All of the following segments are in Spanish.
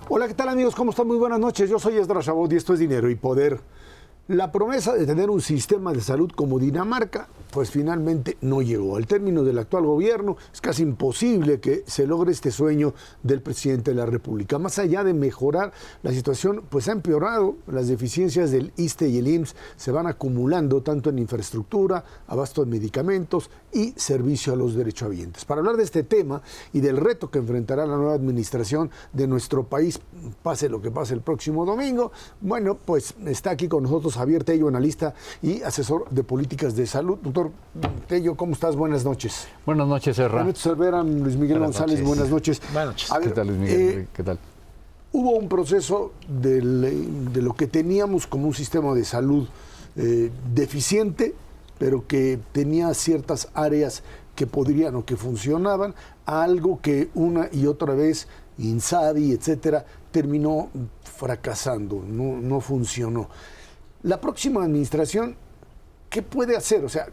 Hola, ¿qué tal amigos? ¿Cómo están? Muy buenas noches. Yo soy Esdras Chabot y esto es Dinero y Poder. La promesa de tener un sistema de salud como Dinamarca, pues finalmente no llegó. Al término del actual gobierno, es casi imposible que se logre este sueño del presidente de la República. Más allá de mejorar la situación, pues ha empeorado. Las deficiencias del ISSSTE y el IMSS se van acumulando tanto en infraestructura, abasto de medicamentos y servicio a los derechohabientes. Para hablar de este tema y del reto que enfrentará la nueva administración de nuestro país, pase lo que pase el próximo domingo, bueno, pues está aquí con nosotros Javier Tello, analista y asesor de políticas de salud. Doctor Tello, ¿cómo estás? Buenas noches. Buenas noches, Serra. Ernesto Cervera, Luis Miguel González, buenas noches. Buenas noches. A ver, ¿qué tal, Luis Miguel? ¿Qué tal? Hubo un proceso de lo que teníamos como un sistema de salud deficiente, pero que tenía ciertas áreas que podrían o que funcionaban, a algo que una y otra vez, INSABI, etcétera, terminó fracasando, no funcionó. La próxima administración, ¿qué puede hacer? O sea,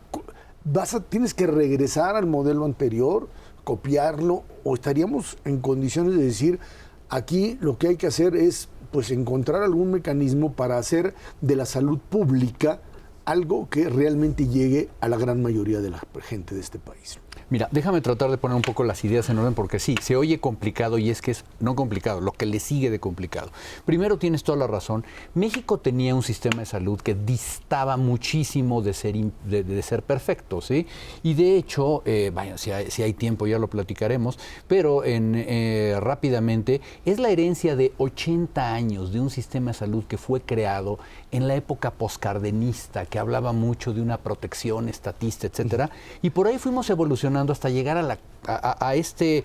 ¿tienes que regresar al modelo anterior, copiarlo, o estaríamos en condiciones de decir, aquí lo que hay que hacer es pues encontrar algún mecanismo para hacer de la salud pública algo que realmente llegue a la gran mayoría de la gente de este país? Mira, déjame tratar de poner un poco las ideas en orden porque sí, se oye complicado y es que es no complicado, lo que le sigue de complicado. Primero, tienes toda la razón, México tenía un sistema de salud que distaba muchísimo de ser perfecto, ¿sí? Y de hecho, vaya, si hay tiempo ya lo platicaremos, pero rápidamente es la herencia de 80 años de un sistema de salud que fue creado en la época poscardenista, que hablaba mucho de una protección estatista, etcétera, y por ahí fuimos evolucionando hasta llegar a este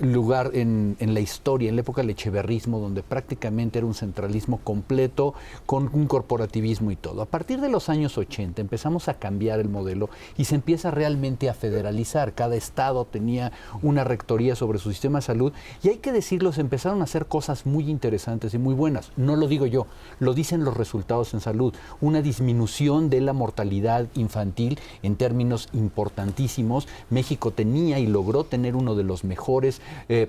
lugar en la historia, en la época del echeverrismo, donde prácticamente era un centralismo completo con un corporativismo y todo. A partir de los años 80 empezamos a cambiar el modelo y se empieza realmente a federalizar. Cada estado tenía una rectoría sobre su sistema de salud y hay que decirlo, se empezaron a hacer cosas muy interesantes y muy buenas. No lo digo yo, lo dicen los resultados en salud. Una disminución de la mortalidad infantil en términos importantísimos. México tenía y logró tener uno de los mejores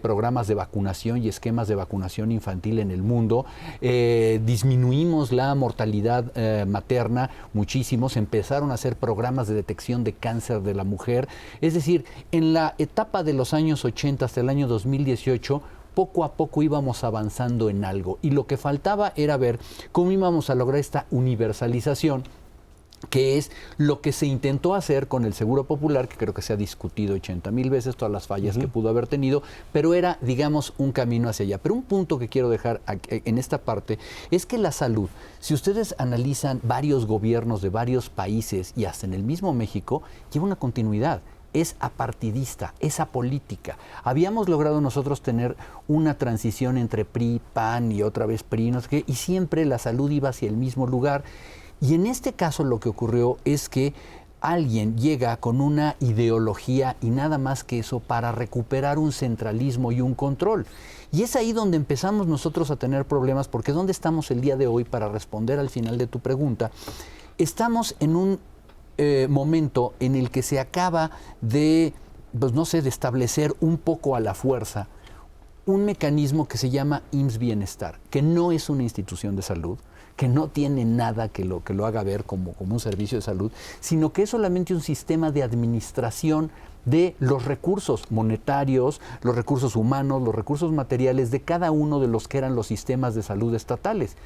programas de vacunación y esquemas de vacunación infantil en el mundo. Disminuimos la mortalidad materna muchísimo. Se empezaron a hacer programas de detección de cáncer de la mujer. Es decir, en la etapa de los años 80 hasta el año 2018, poco a poco íbamos avanzando en algo. Y lo que faltaba era ver cómo íbamos a lograr esta universalización, que es lo que se intentó hacer con el Seguro Popular, que creo que se ha discutido 80,000 veces, todas las fallas que pudo haber tenido, pero era, digamos, un camino hacia allá. Pero un punto que quiero dejar en esta parte es que la salud, si ustedes analizan varios gobiernos de varios países y hasta en el mismo México, lleva una continuidad. Es apartidista, es apolítica. Habíamos logrado nosotros tener una transición entre PRI, PAN y otra vez PRI, no sé qué, y siempre la salud iba hacia el mismo lugar. Y en este caso lo que ocurrió es que alguien llega con una ideología y nada más que eso para recuperar un centralismo y un control. Y es ahí donde empezamos nosotros a tener problemas, porque ¿dónde estamos el día de hoy? Para responder al final de tu pregunta, estamos en un momento en el que se acaba de, pues no sé, de establecer un poco a la fuerza un mecanismo que se llama IMSS Bienestar, que no es una institución de salud, que no tiene nada que lo haga ver como un servicio de salud, sino que es solamente un sistema de administración de los recursos monetarios, los recursos humanos, los recursos materiales de cada uno de los que eran los sistemas de salud estatales.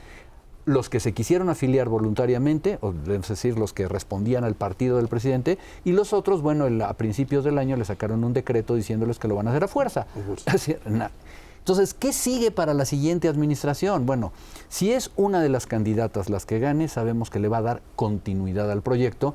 Los que se quisieron afiliar voluntariamente, o es decir, los que respondían al partido del presidente, y los otros, bueno, a principios del año le sacaron un decreto diciéndoles que lo van a hacer a fuerza. Entonces, ¿qué sigue para la siguiente administración? Bueno, si es una de las candidatas las que gane, sabemos que le va a dar continuidad al proyecto.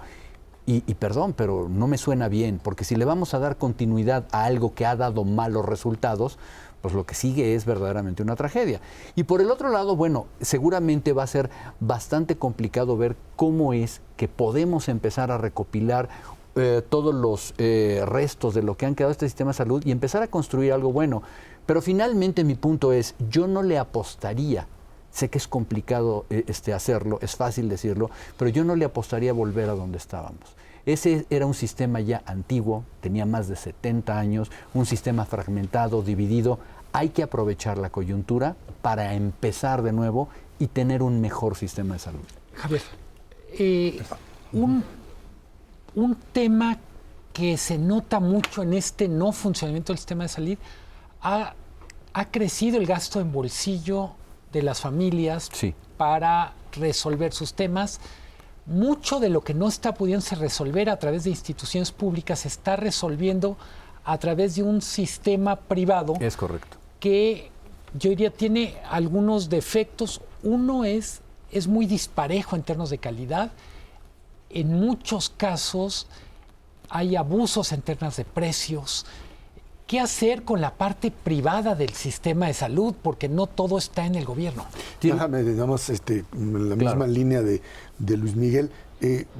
Y perdón, pero no me suena bien, porque si le vamos a dar continuidad a algo que ha dado malos resultados, pues lo que sigue es verdaderamente una tragedia. Y por el otro lado, bueno, seguramente va a ser bastante complicado ver cómo es que podemos empezar a recopilar todos los restos de lo que han quedado este sistema de salud y empezar a construir algo bueno. Pero finalmente mi punto es, yo no le apostaría, sé que es complicado hacerlo, es fácil decirlo, pero yo no le apostaría a volver a donde estábamos. Ese era un sistema ya antiguo, tenía más de 70 años, un sistema fragmentado, dividido. hay que aprovechar la coyuntura para empezar de nuevo y tener un mejor sistema de salud. Javier, un tema que se nota mucho en este no funcionamiento del sistema de salud, ha crecido el gasto en bolsillo de las familias para resolver sus temas. Mucho de lo que no está pudiéndose resolver a través de instituciones públicas se está resolviendo a través de un sistema privado. Es correcto. Que yo diría tiene algunos defectos. Uno es muy disparejo en términos de calidad. En muchos casos hay abusos en términos de precios. ¿Qué hacer con la parte privada del sistema de salud? Porque no todo está en el gobierno. Déjame, digamos, en la misma línea de Luis Miguel.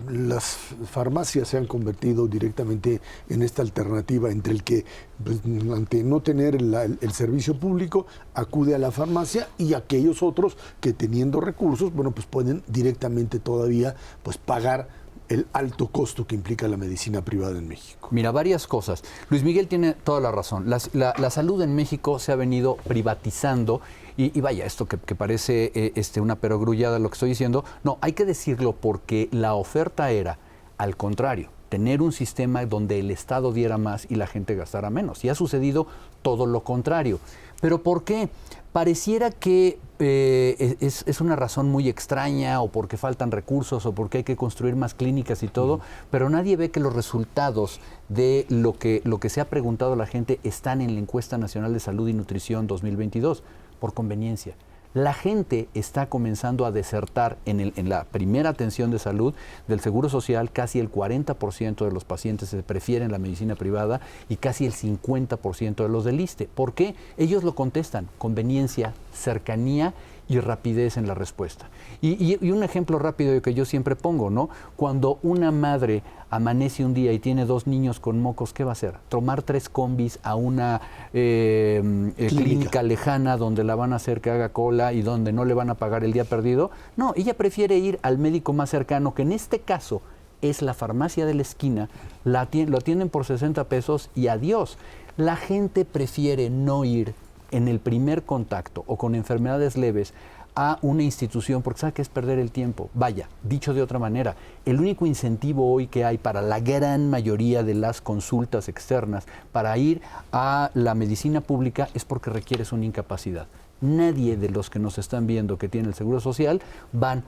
Las farmacias se han convertido directamente en esta alternativa entre el que, pues, ante no tener el servicio público, acude a la farmacia, y aquellos otros que, teniendo recursos, bueno, pues pueden directamente todavía pues pagar el alto costo que implica la medicina privada en México. Mira, varias cosas. Luis Miguel tiene toda la razón. La salud en México se ha venido privatizando y vaya, esto que parece una perogrullada lo que estoy diciendo, no, hay que decirlo porque la oferta era, al contrario, tener un sistema donde el Estado diera más y la gente gastara menos. Y ha sucedido todo lo contrario. ¿Pero por qué? Pareciera que es una razón muy extraña, o porque faltan recursos, o porque hay que construir más clínicas y todo, pero nadie ve que los resultados de lo que se ha preguntado a la gente están en la Encuesta Nacional de Salud y Nutrición 2022, por conveniencia. La gente está comenzando a desertar en la primera atención de salud del Seguro Social. Casi el 40% de los pacientes prefieren la medicina privada y casi el 50% de los del ISSSTE. ¿Por qué? Ellos lo contestan: conveniencia, cercanía y rapidez en la respuesta. Y un ejemplo rápido que yo siempre pongo, ¿no? Cuando una madre amanece un día y tiene 2 niños con mocos, ¿qué va a hacer? ¿Tomar 3 combis a una clínica lejana donde la van a hacer que haga cola y donde no le van a pagar el día perdido? No, ella prefiere ir al médico más cercano, que en este caso es la farmacia de la esquina, lo atienden por 60 pesos y adiós. La gente prefiere no ir en el primer contacto o con enfermedades leves a una institución porque sabe que es perder el tiempo. Vaya, dicho de otra manera, el único incentivo hoy que hay para la gran mayoría de las consultas externas para ir a la medicina pública es porque requieres una incapacidad. Nadie de los que nos están viendo que tiene el Seguro Social van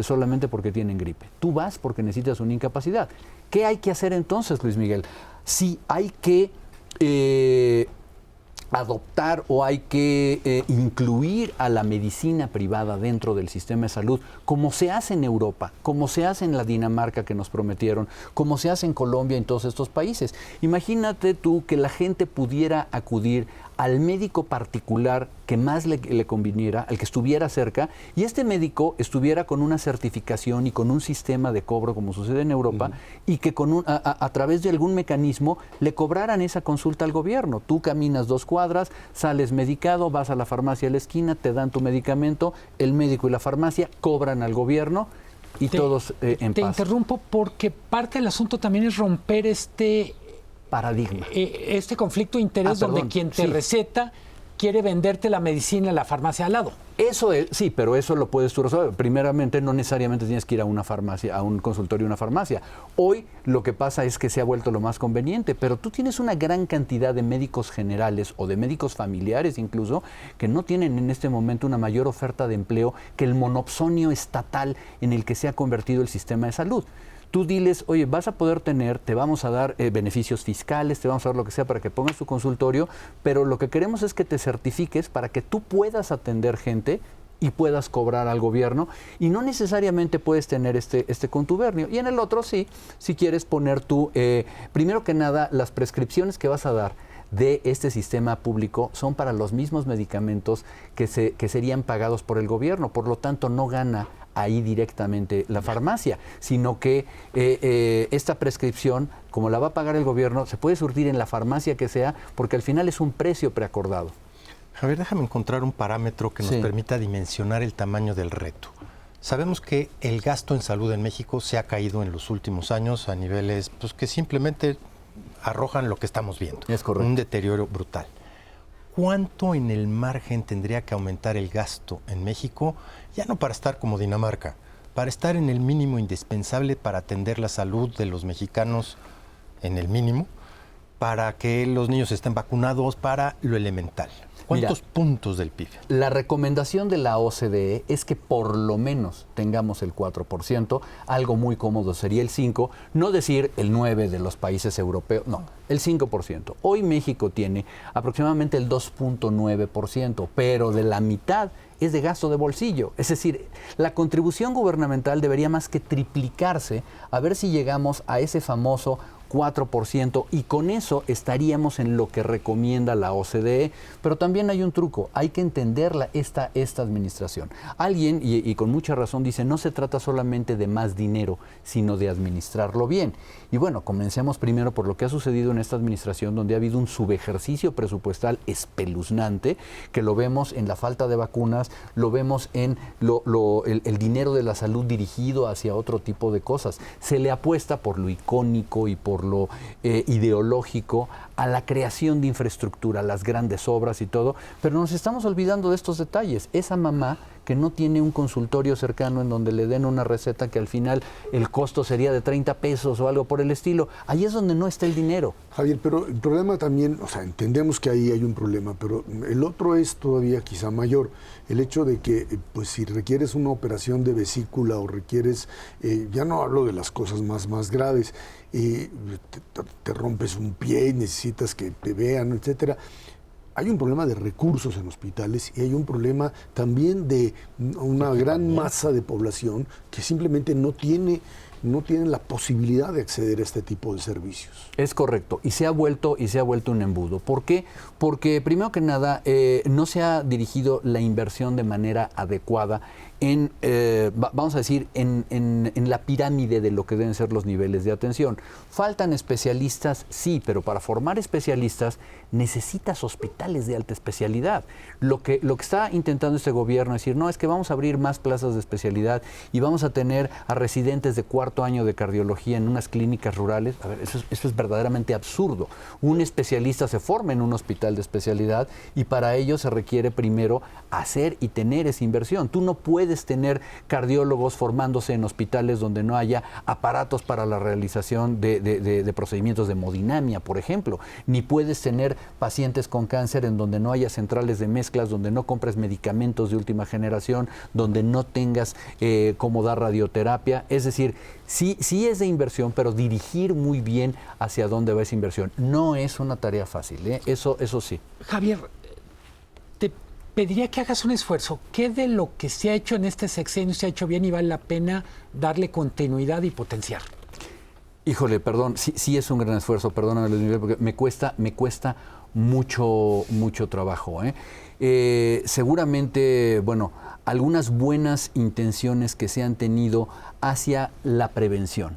solamente porque tienen gripe. Tú vas porque necesitas una incapacidad. ¿Qué hay que hacer entonces, Luis Miguel? Sí, hay que adoptar o hay que incluir a la medicina privada dentro del sistema de salud, como se hace en Europa, como se hace en la Dinamarca que nos prometieron, como se hace en Colombia, en todos estos países. Imagínate tú que la gente pudiera acudir al médico particular que más le conviniera, al que estuviera cerca, y este médico estuviera con una certificación y con un sistema de cobro como sucede en Europa, y que a través de algún mecanismo le cobraran esa consulta al gobierno. Tú caminas 2 cuadras, sales medicado, vas a la farmacia de la esquina, te dan tu medicamento, el médico y la farmacia cobran al gobierno y todos en paz. Te interrumpo porque parte del asunto también es romper paradigma. Este conflicto de interés donde quien te receta quiere venderte la medicina en la farmacia al lado. Eso es, sí, pero eso lo puedes tú resolver. Primeramente, no necesariamente tienes que ir a una farmacia, a un consultorio, una farmacia. Hoy lo que pasa es que se ha vuelto lo más conveniente, pero tú tienes una gran cantidad de médicos generales o de médicos familiares incluso que no tienen en este momento una mayor oferta de empleo que el monopsonio estatal en el que se ha convertido el sistema de salud. Tú diles, oye, vas a poder te vamos a dar beneficios fiscales, te vamos a dar lo que sea para que pongas tu consultorio, pero lo que queremos es que te certifiques para que tú puedas atender gente y puedas cobrar al gobierno, y no necesariamente puedes tener este contubernio. Y en el otro sí, si quieres poner tú, primero que nada, las prescripciones que vas a dar de este sistema público son para los mismos medicamentos que serían pagados por el gobierno, por lo tanto no gana ahí directamente la farmacia, sino que esta prescripción, como la va a pagar el gobierno, se puede surtir en la farmacia que sea, porque al final es un precio preacordado. Javier, déjame encontrar un parámetro que nos permita dimensionar el tamaño del reto. Sabemos que el gasto en salud en México se ha caído en los últimos años a niveles que simplemente arrojan lo que estamos viendo. Es correcto. Un deterioro brutal. ¿cuánto en el margen tendría que aumentar el gasto en México? Ya no para estar como Dinamarca, para estar en el mínimo indispensable para atender la salud de los mexicanos en el mínimo, para que los niños estén vacunados, para lo elemental. ¿Cuántos puntos del PIB? La recomendación de la OCDE es que por lo menos tengamos el 4%, algo muy cómodo sería el 5%, no decir el 9% de los países europeos, no, el 5%. Hoy México tiene aproximadamente el 2.9%, pero de la mitad es de gasto de bolsillo. Es decir, la contribución gubernamental debería más que triplicarse a ver si llegamos a ese famoso 4%, y con eso estaríamos en lo que recomienda la OCDE. Pero también hay un truco, hay que entenderla esta administración. Alguien, y con mucha razón, dice, no se trata solamente de más dinero, sino de administrarlo bien. Y bueno, comencemos primero por lo que ha sucedido en esta administración, donde ha habido un subejercicio presupuestal espeluznante, que lo vemos en la falta de vacunas, lo vemos en el dinero de la salud dirigido hacia otro tipo de cosas. Se le apuesta por lo icónico y por lo ideológico a la creación de infraestructura, las grandes obras y todo, pero nos estamos olvidando de estos detalles. Esa mamá que no tiene un consultorio cercano en donde le den una receta que al final el costo sería de 30 pesos o algo por el estilo, ahí es donde no está el dinero. Javier, pero el problema también, o sea, entendemos que ahí hay un problema, pero el otro es todavía quizá mayor. El hecho de que, pues si requieres una operación de vesícula o requieres, ya no hablo de las cosas más graves, te rompes un pie y necesitas que te vean, etcétera. Hay un problema de recursos en hospitales y hay un problema también de una gran masa de población que simplemente no tienen la posibilidad de acceder a este tipo de servicios. Es correcto, y se ha vuelto un embudo. ¿Por qué? Porque primero que nada no se ha dirigido la inversión de manera adecuada en, vamos a decir, en la pirámide de lo que deben ser los niveles de atención. Faltan especialistas, sí, pero para formar especialistas necesitas hospitales de alta especialidad. Lo que está intentando este gobierno es decir, no, es que vamos a abrir más plazas de especialidad y vamos a tener a residentes de cuarto año de cardiología en unas clínicas rurales. A ver, eso es verdaderamente absurdo. Un especialista se forma en un hospital de especialidad y para ello se requiere primero hacer y tener esa inversión. Tú no puedes tener cardiólogos formándose en hospitales donde no haya aparatos para la realización de procedimientos de hemodinamia, por ejemplo, ni puedes tener pacientes con cáncer en donde no haya centrales de mezclas, donde no compres medicamentos de última generación, donde no tengas cómo dar radioterapia. Es decir, sí es de inversión, pero dirigir muy bien hacia dónde va esa inversión no es una tarea fácil, ¿eh? Eso sí. Javier, te pediría que hagas un esfuerzo. ¿Qué de lo que se ha hecho en este sexenio se ha hecho bien y vale la pena darle continuidad y potenciar? Híjole, perdón, sí es un gran esfuerzo, perdóname Luis Miguel, porque me cuesta mucho trabajo, ¿eh? Seguramente, bueno, algunas buenas intenciones que se han tenido hacia la prevención.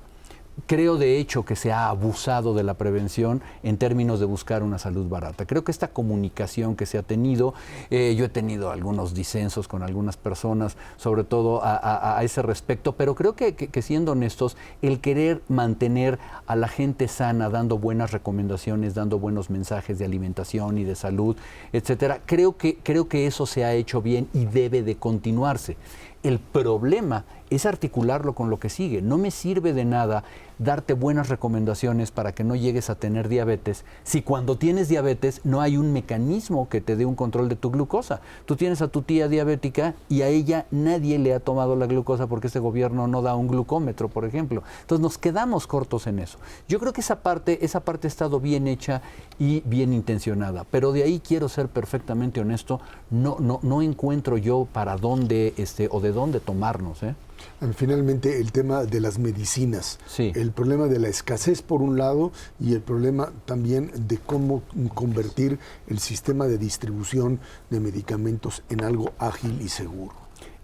Creo, de hecho, que se ha abusado de la prevención en términos de buscar una salud barata. Creo que esta comunicación que se ha tenido, yo he tenido algunos disensos con algunas personas, sobre todo a ese respecto, pero creo que siendo honestos, el querer mantener a la gente sana, dando buenas recomendaciones, dando buenos mensajes de alimentación y de salud, etcétera, creo que eso se ha hecho bien y debe de continuarse. El problema es articularlo con lo que sigue. No me sirve de nada darte buenas recomendaciones para que no llegues a tener diabetes si cuando tienes diabetes no hay un mecanismo que te dé un control de tu glucosa. Tú tienes a tu tía diabética y a ella nadie le ha tomado la glucosa porque este gobierno no da un glucómetro, por ejemplo. Entonces nos quedamos cortos en eso. Yo creo que esa parte ha estado bien hecha y bien intencionada, pero de ahí quiero ser perfectamente honesto, no encuentro yo para dónde o de dónde tomarnos, ¿eh? Finalmente, el tema de las medicinas, sí. El problema de la escasez por un lado y el problema también de cómo convertir el sistema de distribución de medicamentos en algo ágil y seguro.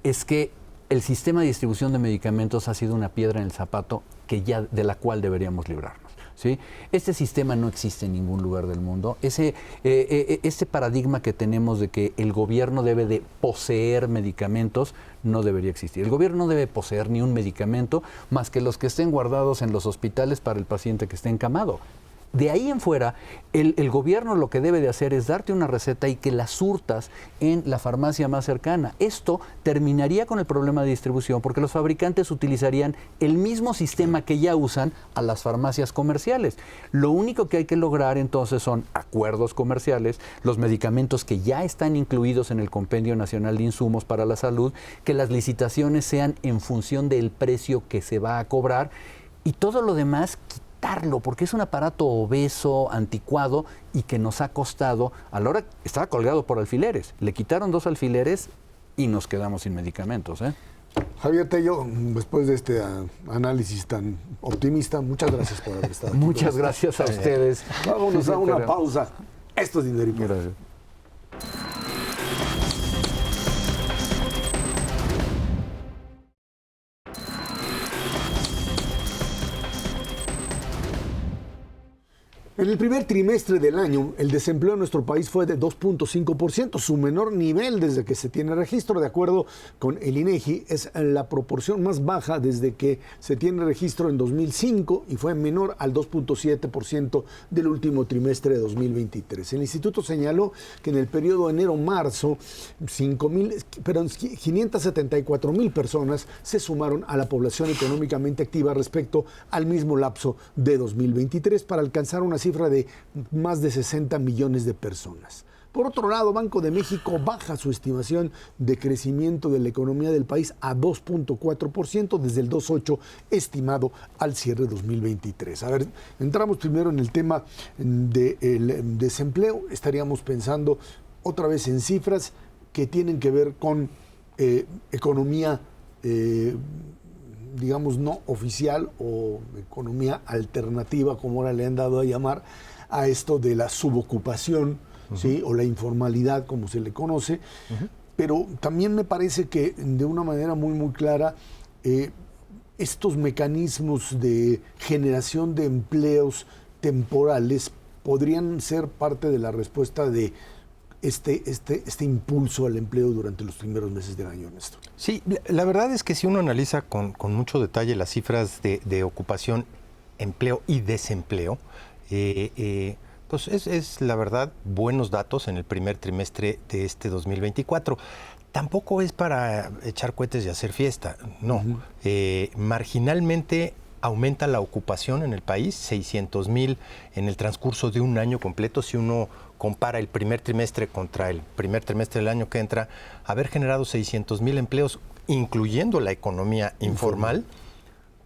Es que el sistema de distribución de medicamentos ha sido una piedra en el zapato de la cual deberíamos librarnos. ¿Sí? Este sistema no existe en ningún lugar del mundo. Este paradigma que tenemos de que el gobierno debe de poseer medicamentos no debería existir. El gobierno no debe poseer ni un medicamento más que los que estén guardados en los hospitales para el paciente que esté encamado. de ahí en fuera, el gobierno lo que debe de hacer es darte una receta y que la surtas en la farmacia más cercana. Esto terminaría con el problema de distribución porque los fabricantes utilizarían el mismo sistema que ya usan a las farmacias comerciales. Lo único que hay que lograr entonces son acuerdos comerciales, los medicamentos que ya están incluidos en el Compendio Nacional de Insumos para la Salud, que las licitaciones sean en función del precio que se va a cobrar y todo lo demás quitarlo, porque es un aparato obeso, anticuado y que nos ha costado, a la hora estaba colgado por alfileres, le quitaron 2 alfileres y nos quedamos sin medicamentos. Javier Tello, después de este análisis tan optimista, muchas gracias por haber estado aquí. Muchas gracias a ustedes. Vámonos a una pausa. Esto es Dinero y Poder. Gracias. En el primer trimestre del año, el desempleo en nuestro país fue de 2.5%, su menor nivel desde que se tiene registro. De acuerdo con el INEGI, es la proporción más baja desde que se tiene registro en 2005 y fue menor al 2.7% del último trimestre de 2023. El instituto señaló que en el periodo enero-marzo, 574,000 personas se sumaron a la población económicamente activa respecto al mismo lapso de 2023 para alcanzar una cifra de más de 60 millones de personas. Por otro lado, Banco de México baja su estimación de crecimiento de la economía del país a 2.4% desde el 2.8% estimado al cierre de 2023. A ver, entramos primero en el tema del desempleo. Estaríamos pensando otra vez en cifras que tienen que ver con economía digamos, no oficial o economía alternativa, como ahora le han dado a llamar, a esto de la subocupación, ¿sí? O la informalidad, como se le conoce. Pero también me parece que de una manera muy, muy clara, estos mecanismos de generación de empleos temporales podrían ser parte de la respuesta de este impulso al empleo durante los primeros meses del año, Ernesto. Sí, la verdad es que si uno analiza con mucho detalle las cifras de ocupación, empleo y desempleo, pues es la verdad buenos datos en el primer trimestre de este 2024. Tampoco es para echar cohetes y hacer fiesta, no. Marginalmente aumenta la ocupación en el país, 600,000 en el transcurso de un año completo. Si uno compara el primer trimestre contra el primer trimestre del año que entra, haber generado 600,000 empleos, incluyendo la economía informal,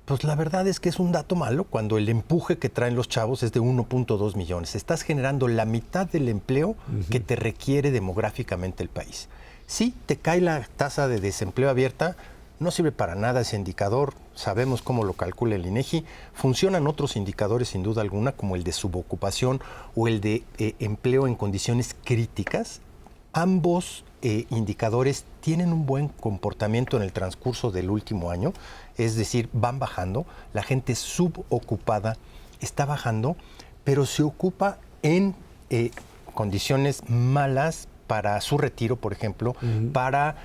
pues la verdad es que es un dato malo cuando el empuje que traen los chavos es de 1.2 millones. Estás generando la mitad del empleo que te requiere demográficamente el país. Si te cae la tasa de desempleo abierta, no sirve para nada ese indicador, sabemos cómo lo calcula el INEGI. Funcionan otros indicadores sin duda alguna, como el de subocupación o el de empleo en condiciones críticas. Ambos indicadores tienen un buen comportamiento en el transcurso del último año, es decir, van bajando. La gente subocupada está bajando, pero se ocupa en condiciones malas para su retiro, por ejemplo, para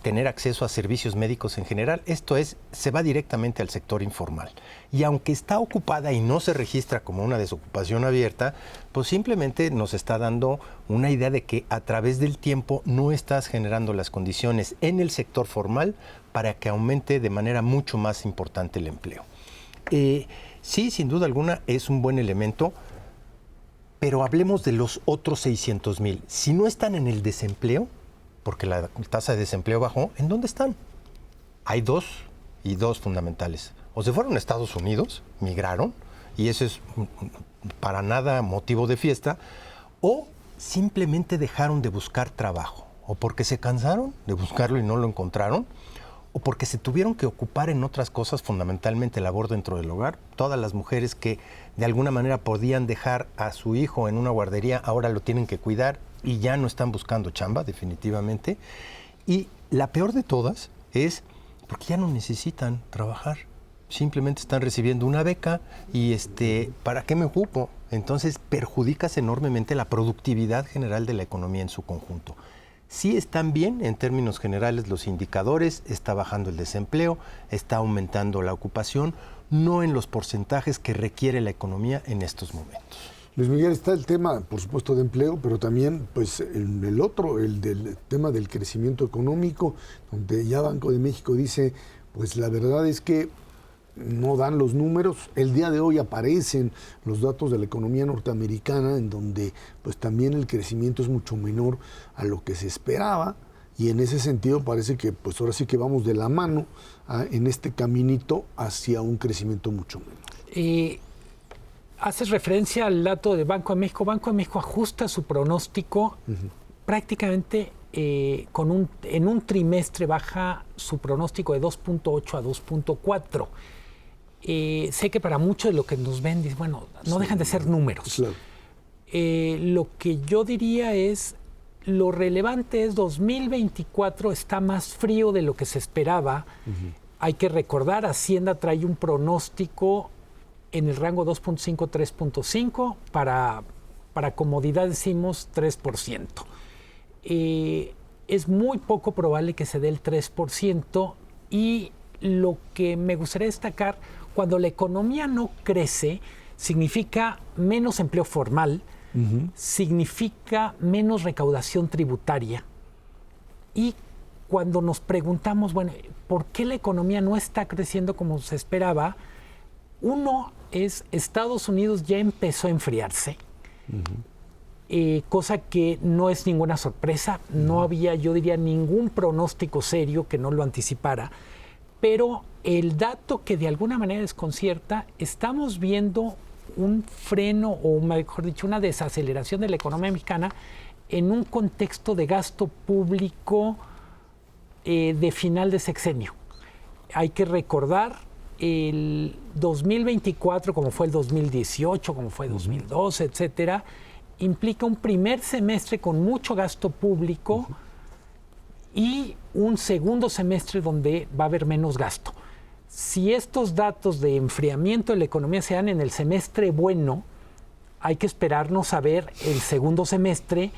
tener acceso a servicios médicos en general. Esto es, se va directamente al sector informal. Y aunque está ocupada y no se registra como una desocupación abierta, pues simplemente nos está dando una idea de que a través del tiempo no estás generando las condiciones en el sector formal para que aumente de manera mucho más importante el empleo. Sí, sin duda alguna, es un buen elemento. Pero hablemos de los otros 600,000. Si no están en el desempleo, porque la tasa de desempleo bajó, ¿en dónde están? Hay dos fundamentales. O se fueron a Estados Unidos, migraron, y eso es para nada motivo de fiesta, o simplemente dejaron de buscar trabajo, o porque se cansaron de buscarlo y no lo encontraron, o porque se tuvieron que ocupar en otras cosas, fundamentalmente labor dentro del hogar. Todas las mujeres que de alguna manera podían dejar a su hijo en una guardería, ahora lo tienen que cuidar y ya no están buscando chamba, definitivamente. Y la peor de todas es porque ya no necesitan trabajar, simplemente están recibiendo una beca y ¿para qué me ocupo? Entonces perjudicas enormemente la productividad general de la economía en su conjunto. Sí están bien en términos generales los indicadores, está bajando el desempleo, está aumentando la ocupación, no en los porcentajes que requiere la economía en estos momentos. Luis Miguel, está el tema, por supuesto, de empleo, pero también pues el otro, el del tema del crecimiento económico, donde ya Banco de México dice, pues la verdad es que no dan los números. El día de hoy aparecen los datos de la economía norteamericana, en donde pues también el crecimiento es mucho menor a lo que se esperaba, y en ese sentido parece que pues ahora sí que vamos de la mano en este caminito hacia un crecimiento mucho menor. Haces referencia al dato de Banco de México. Banco de México ajusta su pronóstico prácticamente en un trimestre baja su pronóstico de 2.8 a 2.4. Sé que para muchos de lo que nos ven, bueno, no dejan de ser números. Claro. Lo que yo diría es, lo relevante es 2024 está más frío de lo que se esperaba. Hay que recordar, Hacienda trae un pronóstico en el rango 2.5, 3.5, para comodidad decimos 3%. Es muy poco probable que se dé el 3%, y lo que me gustaría destacar, cuando la economía no crece, significa menos empleo formal, significa menos recaudación tributaria, y cuando nos preguntamos, bueno, ¿por qué la economía no está creciendo como se esperaba? Uno es, Estados Unidos ya empezó a enfriarse, cosa que no es ninguna sorpresa. No había, yo diría, ningún pronóstico serio que no lo anticipara, pero el dato que de alguna manera desconcierta, estamos viendo un freno, o mejor dicho, una desaceleración de la economía mexicana en un contexto de gasto público de final de sexenio. Hay que recordar, el 2024, como fue el 2018, como fue el 2012, etcétera, implica un primer semestre con mucho gasto público y un segundo semestre donde va a haber menos gasto. Si estos datos de enfriamiento de la economía se dan en el semestre bueno, hay que esperarnos a ver el segundo semestre,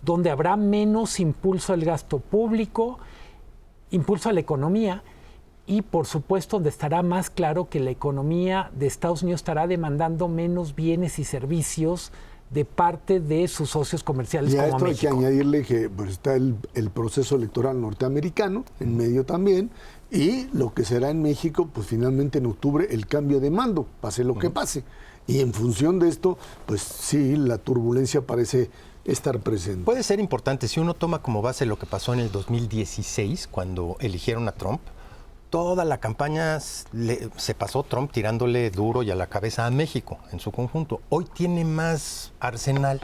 donde habrá menos impulso al gasto público, impulso a la economía, y por supuesto donde estará más claro que la economía de Estados Unidos estará demandando menos bienes y servicios de parte de sus socios comerciales. Y a esto México. Hay que añadirle que pues, está el proceso electoral norteamericano en medio también, y lo que será en México, pues finalmente en octubre el cambio de mando, pase lo que pase. Y en función de esto, pues sí, la turbulencia parece estar presente. Puede ser importante, si uno toma como base lo que pasó en el 2016, cuando eligieron a Trump, toda la campaña se pasó Trump tirándole duro y a la cabeza a México en su conjunto. Hoy tiene más arsenal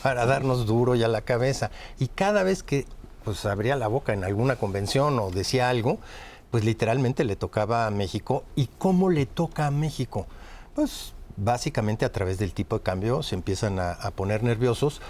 para darnos duro y a la cabeza. Y cada vez que pues, abría la boca en alguna convención o decía algo, pues literalmente le tocaba a México. ¿Y cómo le toca a México? Pues básicamente a través del tipo de cambio se empiezan a poner nerviosos.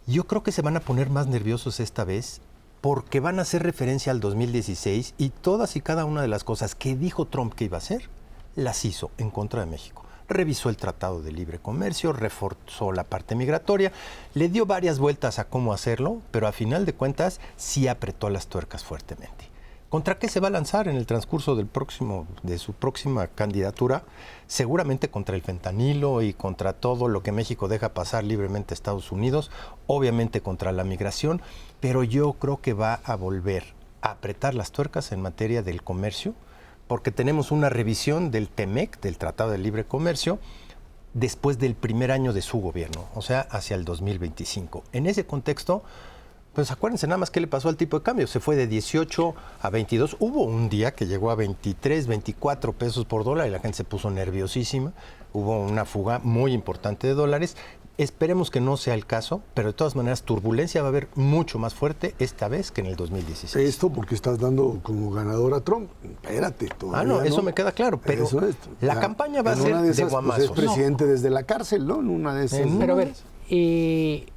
Yo creo que se van a poner más nerviosos esta vez, porque van a hacer referencia al 2016 y todas y cada una de las cosas que dijo Trump que iba a hacer, las hizo en contra de México. Revisó el Tratado de Libre Comercio, reforzó la parte migratoria, le dio varias vueltas a cómo hacerlo, pero a final de cuentas sí apretó las tuercas fuertemente. ¿Contra qué se va a lanzar en el transcurso de su próxima candidatura? Seguramente contra el fentanilo y contra todo lo que México deja pasar libremente a Estados Unidos, obviamente contra la migración, pero yo creo que va a volver a apretar las tuercas en materia del comercio, porque tenemos una revisión del TEMEC, del Tratado de Libre Comercio, después del primer año de su gobierno, o sea, hacia el 2025. En ese contexto, pues acuérdense nada más qué le pasó al tipo de cambio. Se fue de 18 a 22. Hubo un día que llegó a 23, 24 pesos por dólar y la gente se puso nerviosísima. Hubo una fuga muy importante de dólares. Esperemos que no sea el caso, pero de todas maneras turbulencia va a haber mucho más fuerte esta vez que en el 2016. Esto porque estás dando como ganador a Trump. Espérate, todavía no, eso me queda claro, pero la campaña va a ser de guamazos. Pues es presidente desde la cárcel, ¿no? En una de esas. Pero a ver,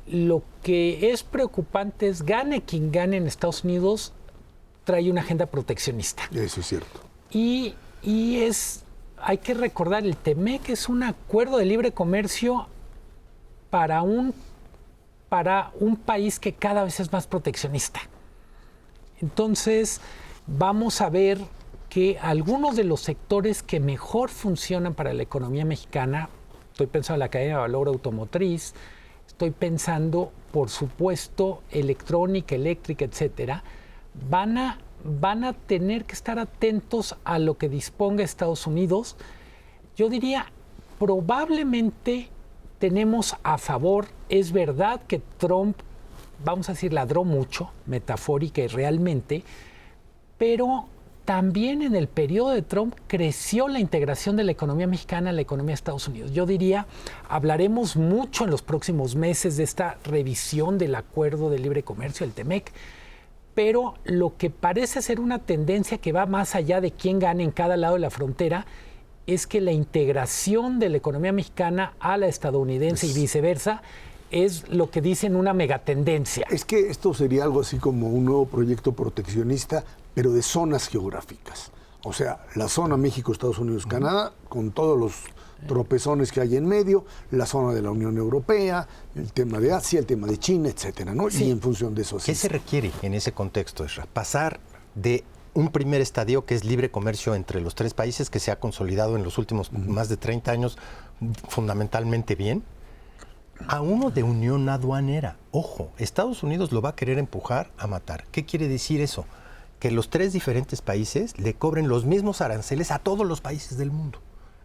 lo que es preocupante es, gane quien gane en Estados Unidos, trae una agenda proteccionista. Eso es cierto. Y hay que recordar, el TEMEC es un acuerdo de libre comercio para un para un país que cada vez es más proteccionista. Entonces, vamos a ver que algunos de los sectores que mejor funcionan para la economía mexicana, estoy pensando en la cadena de valor automotriz, estoy pensando, por supuesto, electrónica, eléctrica, etcétera, van a tener que estar atentos a lo que disponga Estados Unidos. Yo diría, probablemente tenemos a favor, es verdad que Trump, vamos a decir, ladró mucho, metafórica y realmente, pero también en el periodo de Trump creció la integración de la economía mexicana a la economía de Estados Unidos. Yo diría, hablaremos mucho en los próximos meses de esta revisión del Acuerdo de Libre Comercio, el TEMEC, pero lo que parece ser una tendencia que va más allá de quién gane en cada lado de la frontera es que la integración de la economía mexicana a la estadounidense y viceversa es lo que dicen una megatendencia. Es que esto sería algo así como un nuevo proyecto proteccionista, pero de zonas geográficas. O sea, la zona México, Estados Unidos, Canadá, con todos los tropezones que hay en medio, la zona de la Unión Europea, el tema de Asia, el tema de China, etcétera, ¿no? Sí. Y en función de eso. ¿Qué se requiere en ese contexto, Esra? Pasar de un primer estadio que es libre comercio entre los tres países, que se ha consolidado en los últimos más de 30 años fundamentalmente bien, a uno de unión aduanera. Ojo, Estados Unidos lo va a querer empujar a matar. ¿Qué quiere decir eso? Que los tres diferentes países le cobren los mismos aranceles a todos los países del mundo.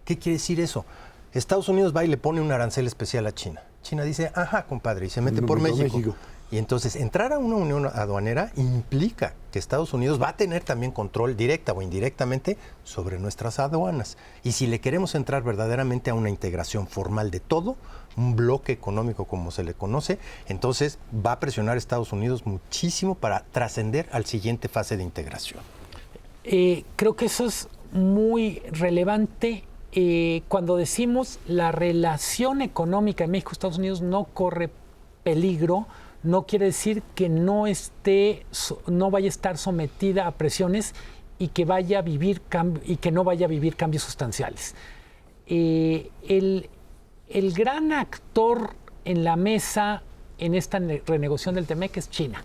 ¿Qué quiere decir eso? Estados Unidos va y le pone un arancel especial a China. China dice, ajá, compadre, y se mete por México. Y entonces entrar a una unión aduanera implica que Estados Unidos va a tener también control directa o indirectamente sobre nuestras aduanas. Y si le queremos entrar verdaderamente a una integración formal de todo, un bloque económico como se le conoce, entonces va a presionar a Estados Unidos muchísimo para trascender al siguiente fase de integración. Creo que eso es muy relevante. Cuando decimos la relación económica de México y Estados Unidos no corre peligro, no quiere decir que no vaya a estar sometida a presiones y que vaya a vivir no vaya a vivir cambios sustanciales. El gran actor en la mesa en esta renegociación del TEMEC es China.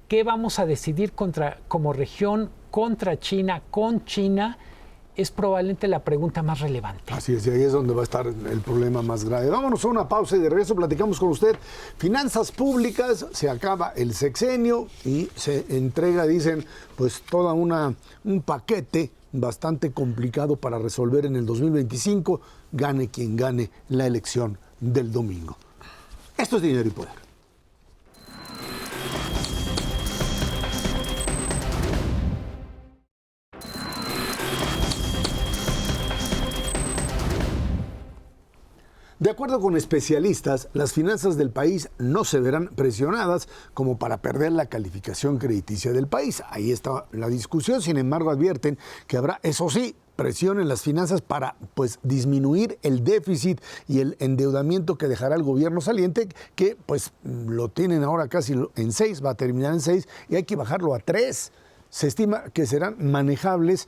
¿Qué vamos a decidir como región contra China, con China? Es probablemente la pregunta más relevante. Así es, y ahí es donde va a estar el problema más grave. Vámonos a una pausa y de regreso platicamos con usted. Finanzas públicas, se acaba el sexenio y se entrega, dicen, pues toda un paquete bastante complicado para resolver en el 2025, gane quien gane la elección del domingo. Esto es Dinero y Poder. De acuerdo con especialistas, las finanzas del país no se verán presionadas como para perder la calificación crediticia del país. Ahí está la discusión. Sin embargo, advierten que habrá, eso sí, presión en las finanzas para disminuir el déficit y el endeudamiento que dejará el gobierno saliente, que pues lo tienen ahora casi en 6, va a terminar en 6 y hay que bajarlo a 3. Se estima que serán manejables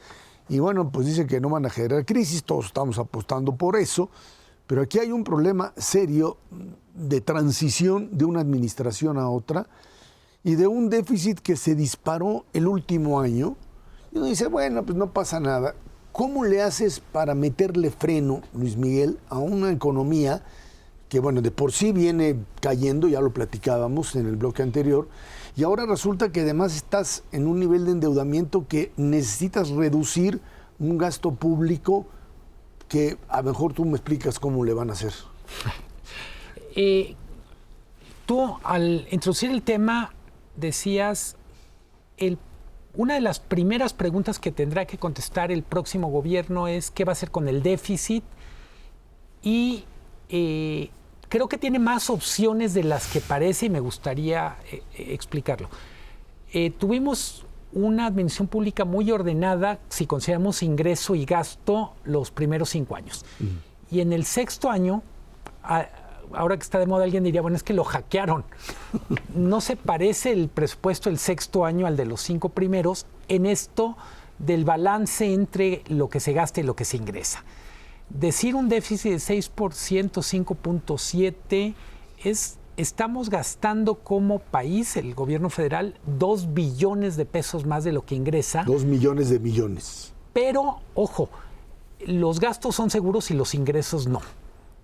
y bueno, pues dice que no van a generar crisis, todos estamos apostando por eso. Pero aquí hay un problema serio de transición de una administración a otra y de un déficit que se disparó el último año. Y uno dice, bueno, pues no pasa nada. ¿Cómo le haces para meterle freno, Luis Miguel, a una economía que, bueno, de por sí viene cayendo, ya lo platicábamos en el bloque anterior, y ahora resulta que además estás en un nivel de endeudamiento que necesitas reducir un gasto público que a lo mejor tú me explicas cómo le van a hacer? Tú, al introducir el tema, decías, una de las primeras preguntas que tendrá que contestar el próximo gobierno es qué va a hacer con el déficit y creo que tiene más opciones de las que parece y me gustaría explicarlo. Tuvimos una administración pública muy ordenada si consideramos ingreso y gasto los primeros 5 años. Y en el 6º año, ahora que está de moda, alguien diría, bueno, es que lo hackearon. No se parece el presupuesto del 6º año al de los 5 primeros en esto del balance entre lo que se gasta y lo que se ingresa. Decir un déficit de 6%, 5.7, es estamos gastando como país, el gobierno federal, 2 billones de pesos más de lo que ingresa. 2 millones de millones. Pero, ojo, los gastos son seguros y los ingresos no.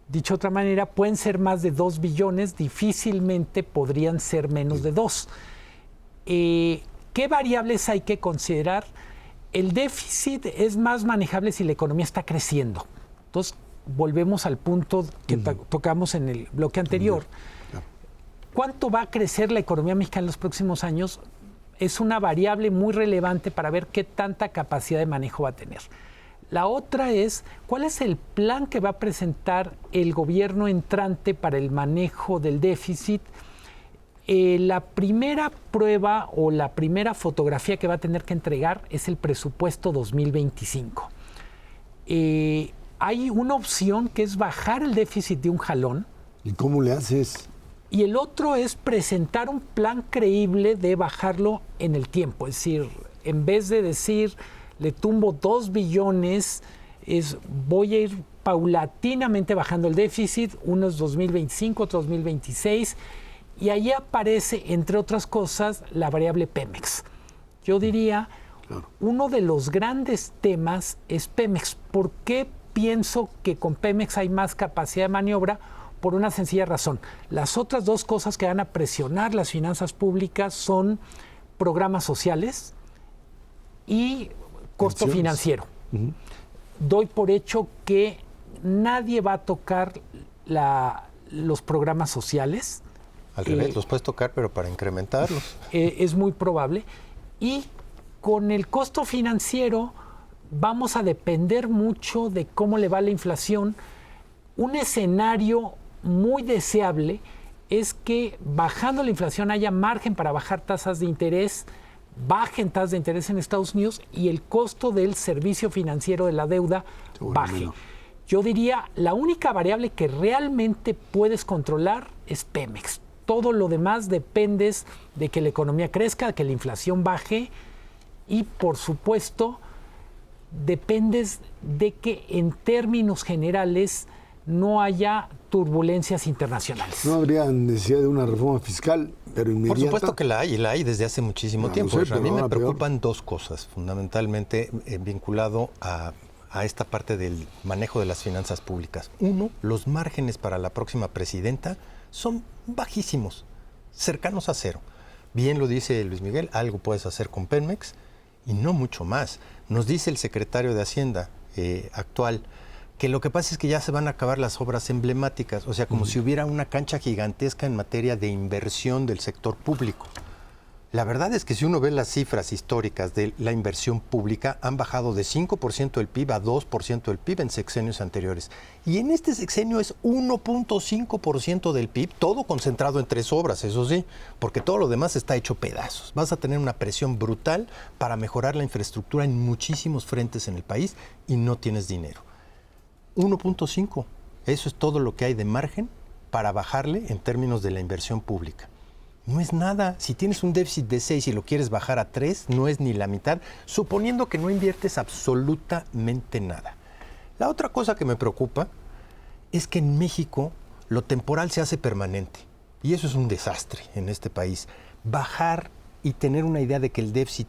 Dicho de otra manera, pueden ser más de 2 billones, difícilmente podrían ser menos de 2. ¿Qué variables hay que considerar? El déficit es más manejable si la economía está creciendo. Entonces, volvemos al punto que tocamos en el bloque anterior. ¿Cuánto va a crecer la economía mexicana en los próximos años? Es una variable muy relevante para ver qué tanta capacidad de manejo va a tener. La otra es, ¿cuál es el plan que va a presentar el gobierno entrante para el manejo del déficit? La primera prueba o la primera fotografía que va a tener que entregar es el presupuesto 2025. Hay una opción que es bajar el déficit de un jalón. ¿Y cómo le haces? Y el otro es presentar un plan creíble de bajarlo en el tiempo. Es decir, en vez de decir, le tumbo 2 billones, voy a ir paulatinamente bajando el déficit, uno es 2025, otro 2026, y ahí aparece, entre otras cosas, la variable Pemex. Yo diría, uno de los grandes temas es Pemex. ¿Por qué pienso que con Pemex hay más capacidad de maniobra? Por una sencilla razón. Las otras dos cosas que van a presionar las finanzas públicas son programas sociales y costo financiero. Doy por hecho que nadie va a tocar los programas sociales. Al revés, los puedes tocar, pero para incrementarlos. Es muy probable. Y con el costo financiero vamos a depender mucho de cómo le va la inflación. Un escenario muy deseable es que bajando la inflación haya margen para bajar tasas de interés, bajen tasas de interés en Estados Unidos y el costo del servicio financiero de la deuda baje. Yo diría, la única variable que realmente puedes controlar es Pemex. Todo lo demás dependes de que la economía crezca, de que la inflación baje y, por supuesto, dependes de que en términos generales no haya turbulencias internacionales. No habría necesidad de una reforma fiscal, pero inmediata. Por supuesto que la hay desde hace muchísimo tiempo. A mí me preocupan dos cosas, fundamentalmente vinculado a esta parte del manejo de las finanzas públicas. Uno, los márgenes para la próxima presidenta son bajísimos, cercanos a cero. Bien lo dice Luis Miguel, algo puedes hacer con Pemex y no mucho más. Nos dice el secretario de Hacienda actual que lo que pasa es que ya se van a acabar las obras emblemáticas, o sea, como si hubiera una cancha gigantesca en materia de inversión del sector público. La verdad es que si uno ve las cifras históricas de la inversión pública, han bajado de 5% del PIB a 2% del PIB en sexenios anteriores. Y en este sexenio es 1.5% del PIB, todo concentrado en 3 obras, eso sí, porque todo lo demás está hecho pedazos. Vas a tener una presión brutal para mejorar la infraestructura en muchísimos frentes en el país y no tienes dinero. 1.5, eso es todo lo que hay de margen para bajarle en términos de la inversión pública. No es nada. Si tienes un déficit de 6 y lo quieres bajar a 3, no es ni la mitad, suponiendo que no inviertes absolutamente nada. La otra cosa que me preocupa es que en México lo temporal se hace permanente. Y eso es un desastre en este país. Bajar y tener una idea de que el déficit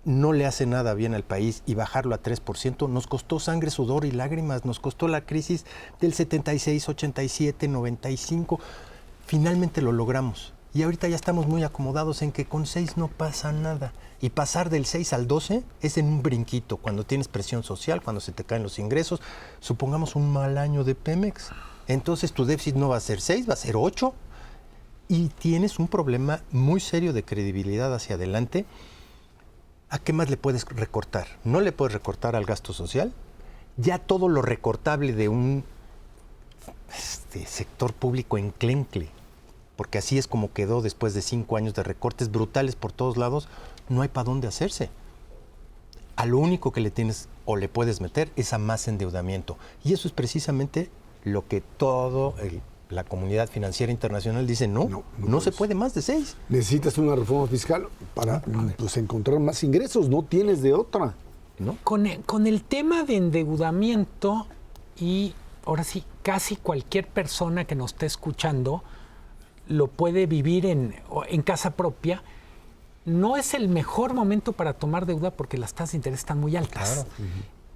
no le hace nada bien al país y bajarlo a 3% nos costó sangre, sudor y lágrimas. Nos costó la crisis del 76, 87, 95. Finalmente lo logramos. Y ahorita ya estamos muy acomodados en que con 6 no pasa nada. Y pasar del 6 al 12 es en un brinquito, cuando tienes presión social, cuando se te caen los ingresos. Supongamos un mal año de Pemex. Entonces tu déficit no va a ser 6, va a ser 8. Y tienes un problema muy serio de credibilidad hacia adelante. ¿A qué más le puedes recortar? No le puedes recortar al gasto social. Ya todo lo recortable de un sector público enclencle, porque así es como quedó después de 5 años de recortes brutales por todos lados, no hay para dónde hacerse. A lo único que le tienes o le puedes meter es a más endeudamiento. Y eso es precisamente lo que la comunidad financiera internacional dice, no se puede más de 6. Necesitas una reforma fiscal para encontrar más ingresos, no tienes de otra. ¿No? Con el tema de endeudamiento, y ahora sí, casi cualquier persona que nos esté escuchando, lo puede vivir en casa propia, no es el mejor momento para tomar deuda porque las tasas de interés están muy altas. Claro.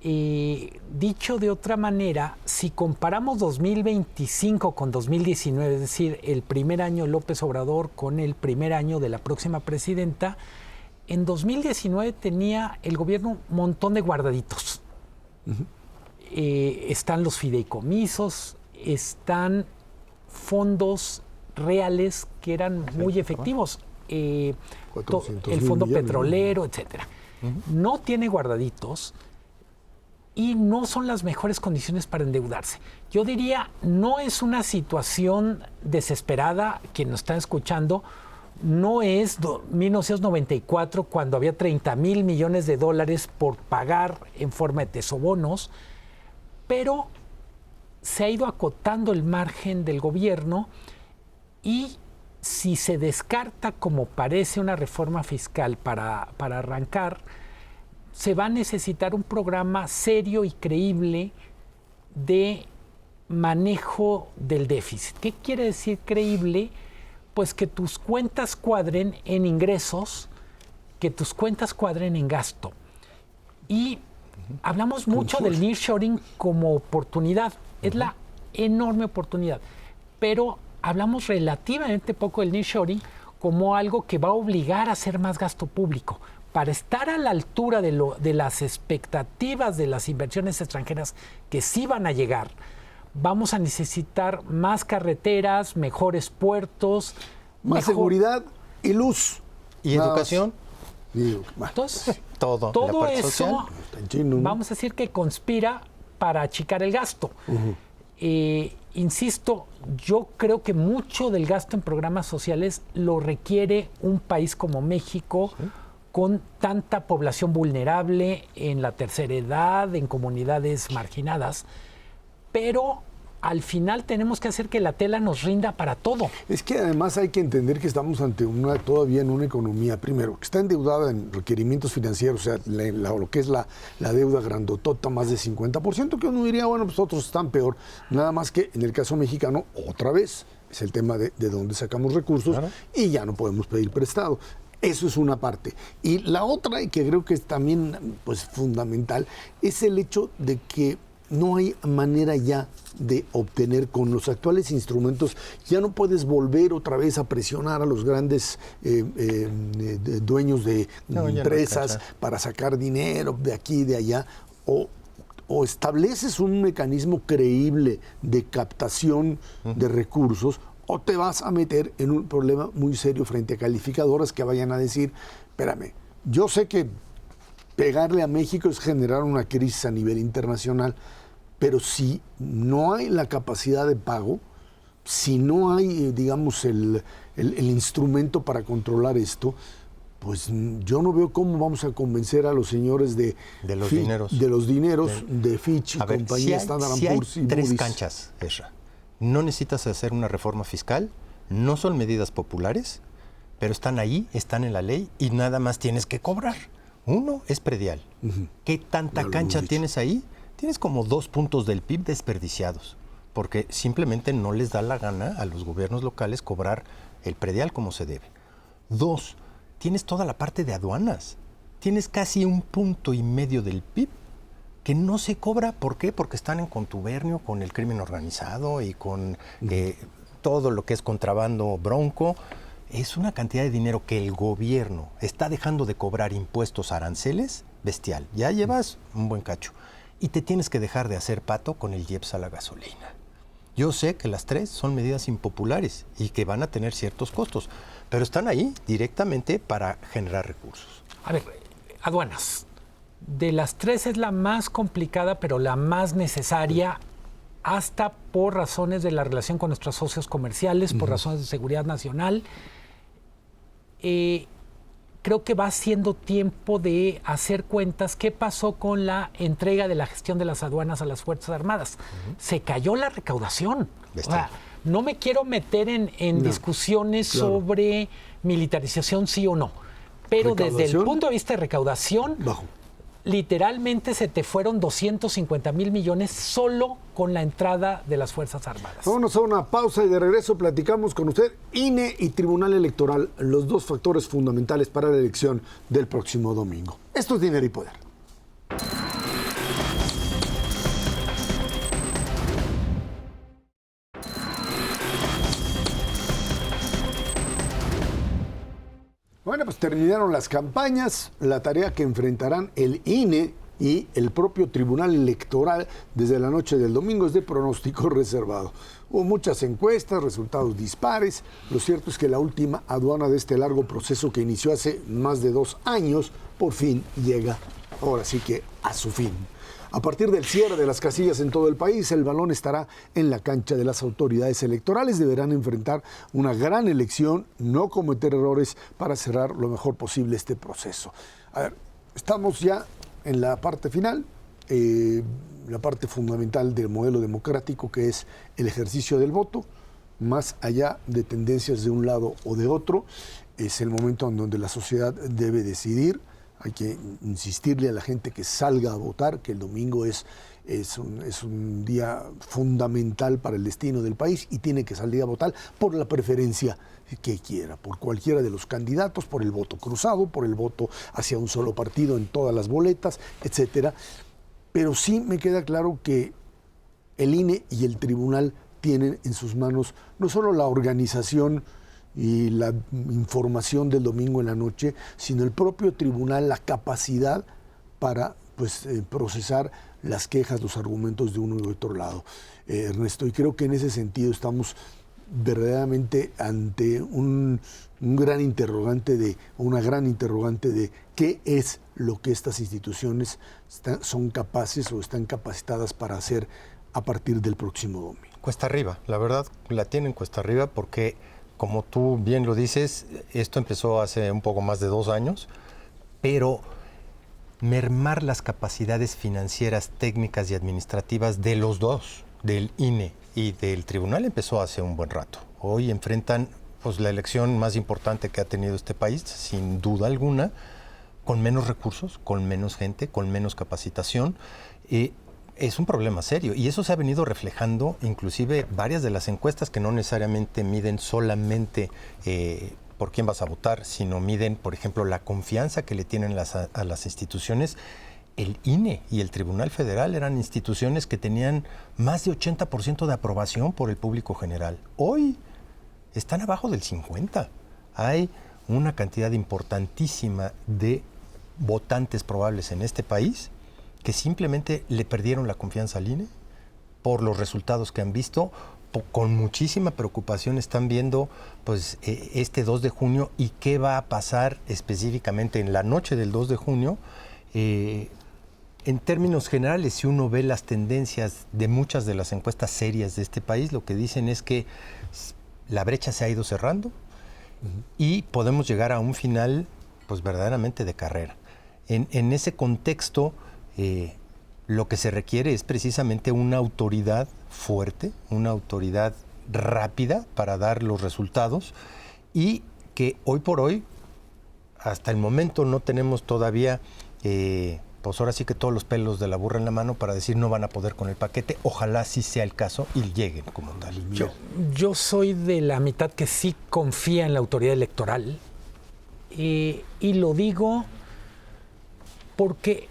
Dicho de otra manera, si comparamos 2025 con 2019, es decir, el primer año de López Obrador con el primer año de la próxima presidenta, en 2019 tenía el gobierno un montón de guardaditos. Están los fideicomisos, están fondos reales que eran muy efectivos. El fondo petrolero, etcétera. No tiene guardaditos y no son las mejores condiciones para endeudarse. Yo diría, no es una situación desesperada, quien nos está escuchando, no es 1994 cuando había 30,000 millones de dólares por pagar en forma de tesobonos, pero se ha ido acotando el margen del gobierno y si se descarta, como parece, una reforma fiscal para arrancar, se va a necesitar un programa serio y creíble de manejo del déficit. ¿Qué quiere decir creíble? Pues que tus cuentas cuadren en ingresos, que tus cuentas cuadren en gasto. Y hablamos mucho del nearshoring como oportunidad. Es la enorme oportunidad. Pero hablamos relativamente poco del nearshoring como algo que va a obligar a hacer más gasto público. Para estar a la altura de las expectativas de las inversiones extranjeras que sí van a llegar, vamos a necesitar más carreteras, mejores puertos, más seguridad y luz. ¿Y educación? Entonces, todo eso, social, vamos a decir que conspira para achicar el gasto. Insisto, yo creo que mucho del gasto en programas sociales lo requiere un país como México, con tanta población vulnerable en la tercera edad, en comunidades marginadas, pero al final tenemos que hacer que la tela nos rinda para todo. Es que además hay que entender que estamos ante todavía en una economía, primero, que está endeudada en requerimientos financieros, o sea, lo que es la deuda grandotota, más de 50%, que uno diría, bueno, pues otros están peor. Nada más que en el caso mexicano, otra vez, es el tema de dónde sacamos recursos, claro, y ya no podemos pedir prestado. Eso es una parte. Y la otra, y que creo que es también pues, fundamental, es el hecho de que no hay manera ya de obtener con los actuales instrumentos, ya no puedes volver otra vez a presionar a los grandes dueños de empresas para sacar dinero de aquí y de allá, o estableces un mecanismo creíble de captación de recursos, o te vas a meter en un problema muy serio frente a calificadoras que vayan a decir, espérame, yo sé que pegarle a México es generar una crisis a nivel internacional, pero si no hay la capacidad de pago, si no hay, digamos, el instrumento para controlar esto, pues yo no veo cómo vamos a convencer a los señores de los dineros de Fitch y compañía Standard & Poor's y Moody's. Tres canchas, Ezra. No necesitas hacer una reforma fiscal, no son medidas populares, pero están ahí, están en la ley y nada más tienes que cobrar. Uno es predial. ¿Qué tanta cancha tienes ahí? Tienes como 2 puntos del PIB desperdiciados, porque simplemente no les da la gana a los gobiernos locales cobrar el predial como se debe. 2, tienes toda la parte de aduanas. Tienes casi 1,5 puntos del PIB que no se cobra. ¿Por qué? Porque están en contubernio con el crimen organizado y con todo lo que es contrabando bronco. Es una cantidad de dinero que el gobierno está dejando de cobrar impuestos, aranceles, bestial. Ya llevas un buen cacho. Y te tienes que dejar de hacer pato con el IEPS a la gasolina. Yo sé que las tres son medidas impopulares y que van a tener ciertos costos, pero están ahí directamente para generar recursos. A ver, aduanas. De las tres es la más complicada, pero la más necesaria, hasta por razones de la relación con nuestros socios comerciales, por razones de seguridad nacional. Creo que va siendo tiempo de hacer cuentas qué pasó con la entrega de la gestión de las aduanas a las Fuerzas Armadas. Se cayó la recaudación. O sea, no me quiero meter en discusiones sobre militarización sí o no, pero desde el punto de vista de recaudación, literalmente se te fueron 250,000 millones solo con la entrada de las Fuerzas Armadas. Vámonos a una pausa y de regreso platicamos con usted. INE y Tribunal Electoral, los dos factores fundamentales para la elección del próximo domingo. Esto es Dinero y Poder. Bueno, pues terminaron las campañas, la tarea que enfrentarán el INE y el propio Tribunal Electoral desde la noche del domingo es de pronóstico reservado. Hubo muchas encuestas, resultados dispares. Lo cierto es que la última aduana de este largo proceso que inició hace más de 2 años, por fin llega, ahora sí que a su fin. A partir del cierre de las casillas en todo el país, el balón estará en la cancha de las autoridades electorales. Deberán enfrentar una gran elección, no cometer errores para cerrar lo mejor posible este proceso. A ver, estamos ya en la parte final, la parte fundamental del modelo democrático, que es el ejercicio del voto, más allá de tendencias de un lado o de otro. Es el momento en donde la sociedad debe decidir. Hay que insistirle a la gente que salga a votar, que el domingo es un día fundamental para el destino del país y tiene que salir a votar por la preferencia que quiera, por cualquiera de los candidatos, por el voto cruzado, por el voto hacia un solo partido en todas las boletas, etcétera. Pero sí me queda claro que el INE y el tribunal tienen en sus manos no solo la organización y la información del domingo en la noche, sino el propio tribunal, la capacidad para procesar las quejas, los argumentos de uno y de otro lado. Ernesto, y creo que en ese sentido estamos verdaderamente ante un gran interrogante una gran interrogante de qué es lo que estas instituciones son capaces o están capacitadas para hacer a partir del próximo domingo. Cuesta arriba, la verdad la tienen cuesta arriba porque, como tú bien lo dices, esto empezó hace un poco más de 2 años, pero mermar las capacidades financieras, técnicas y administrativas de los dos, del INE y del tribunal, empezó hace un buen rato. Hoy enfrentan la elección más importante que ha tenido este país, sin duda alguna, con menos recursos, con menos gente, con menos capacitación. Es un problema serio y eso se ha venido reflejando inclusive varias de las encuestas que no necesariamente miden solamente por quién vas a votar, sino miden, por ejemplo, la confianza que le tienen a las instituciones. El INE y el Tribunal Federal eran instituciones que tenían más de 80% de aprobación por el público general. Hoy están abajo del 50%. Hay una cantidad importantísima de votantes probables en este país que simplemente le perdieron la confianza al INE por los resultados que han visto. Con muchísima preocupación están viendo este 2 de junio y qué va a pasar específicamente en la noche del 2 de junio. En términos generales, si uno ve las tendencias de muchas de las encuestas serias de este país, lo que dicen es que la brecha se ha ido cerrando y podemos llegar a un final verdaderamente de carrera. En ese contexto, lo que se requiere es precisamente una autoridad fuerte, una autoridad rápida para dar los resultados y que hoy por hoy, hasta el momento, no tenemos todavía, ahora sí que todos los pelos de la burra en la mano para decir no van a poder con el paquete. Ojalá sí sea el caso y lleguen como tal. Yo soy de la mitad que sí confía en la autoridad electoral y lo digo porque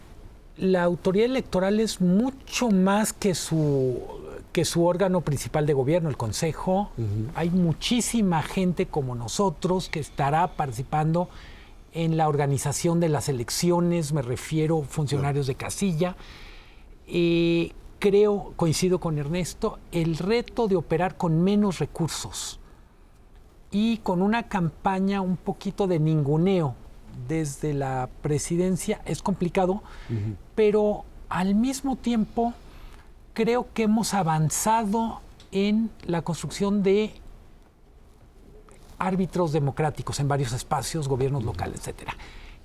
la autoridad electoral es mucho más que su órgano principal de gobierno, el Consejo. Hay muchísima gente como nosotros que estará participando en la organización de las elecciones, me refiero a funcionarios de casilla. Creo, coincido con Ernesto, el reto de operar con menos recursos y con una campaña un poquito de ninguneo desde la presidencia es complicado, pero al mismo tiempo creo que hemos avanzado en la construcción de árbitros democráticos en varios espacios, gobiernos locales, etcétera.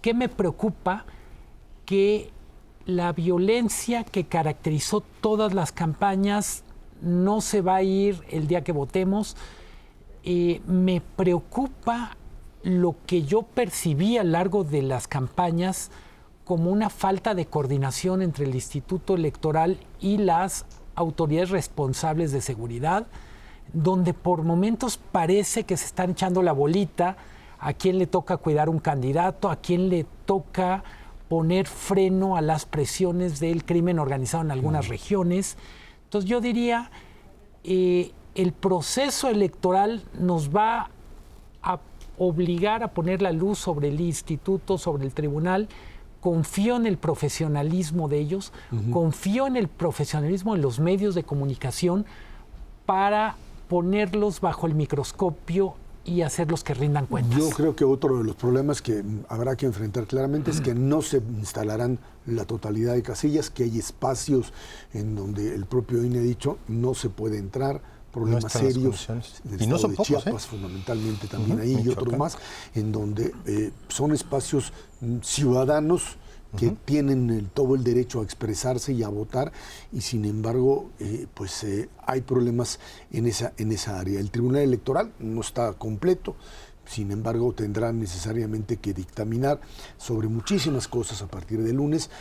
¿Qué me preocupa? Que la violencia que caracterizó todas las campañas no se va a ir el día que votemos. Me preocupa lo que yo percibí a lo largo de las campañas como una falta de coordinación entre el Instituto Electoral y las autoridades responsables de seguridad, donde por momentos parece que se están echando la bolita a quién le toca cuidar un candidato, a quién le toca poner freno a las presiones del crimen organizado en algunas regiones. Entonces yo diría, el proceso electoral nos va a obligar a poner la luz sobre el instituto, sobre el tribunal. Confío en el profesionalismo de ellos, confío en el profesionalismo de los medios de comunicación para ponerlos bajo el microscopio y hacerlos que rindan cuentas. Yo creo que otro de los problemas que habrá que enfrentar claramente es que no se instalarán la totalidad de casillas, que hay espacios en donde el propio INE ha dicho no se puede entrar, problemas serios del estado de Chiapas, fundamentalmente también ahí, y otros más, en donde son espacios ciudadanos que tienen todo el derecho a expresarse y a votar, y sin embargo hay problemas en esa área. El Tribunal Electoral no está completo, sin embargo tendrá necesariamente que dictaminar sobre muchísimas cosas a partir del lunes,